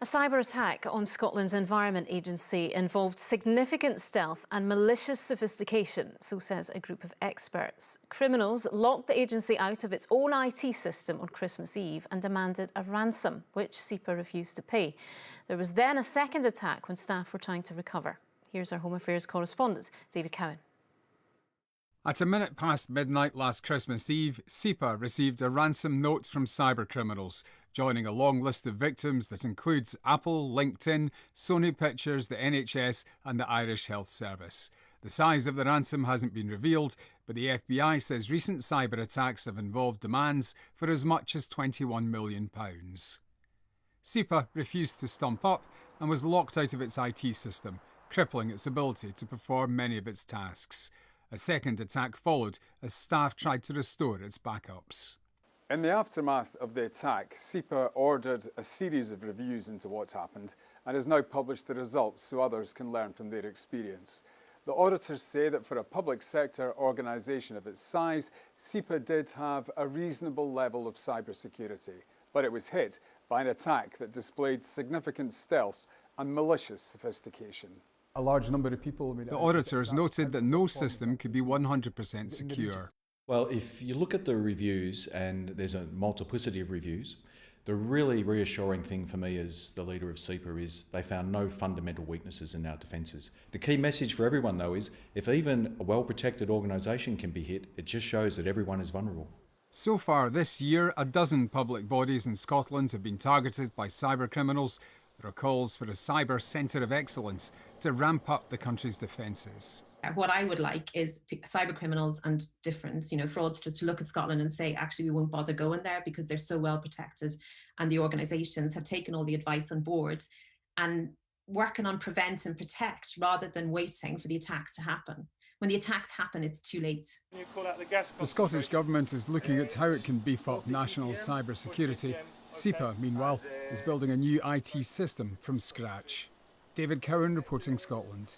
A cyber attack on Scotland's Environment Agency involved significant stealth and malicious sophistication, so says a group of experts. Criminals locked the agency out of its own IT system on Christmas Eve and demanded a ransom, which SEPA refused to pay. There was then a second attack when staff were trying to recover. Here's our Home Affairs correspondent, David Cowan. At a minute past midnight last Christmas Eve, SEPA received a ransom note from cybercriminals, joining a long list of victims that includes Apple, LinkedIn, Sony Pictures, the NHS and the Irish Health Service. The size of the ransom hasn't been revealed, but the FBI says recent cyber attacks have involved demands for as much as £21 million. SEPA refused to stump up and was locked out of its IT system, crippling its ability to perform many of its tasks. A second attack followed as staff tried to restore its backups. In the aftermath of the attack, SEPA ordered a series of reviews into what happened and has now published the results so others can learn from their experience. The auditors say that for a public sector organisation of its size, SEPA did have a reasonable level of cybersecurity, but it was hit by an attack that displayed significant stealth and malicious sophistication. A large number of people. The auditors noted that no system could be 100% secure. Well, if you look at the reviews, and there's a multiplicity of reviews, the really reassuring thing for me as the leader of SEPA is they found no fundamental weaknesses in our defences. The key message for everyone, though, is if even a well-protected organisation can be hit, it just shows that everyone is vulnerable. So far this year, a dozen public bodies in Scotland have been targeted by cybercriminals. There are calls for a cyber centre of excellence to ramp up the country's defences. What I would like is cyber criminals and different, fraudsters to look at Scotland and say, actually, we won't bother going there because they're so well protected, and the organisations have taken all the advice on board and working on prevent and protect rather than waiting for the attacks to happen. When the attacks happen, it's too late. The Scottish Government is looking at how it can beef up national cyber security. SEPA, meanwhile, is building a new IT system from scratch. David Cowan reporting Scotland.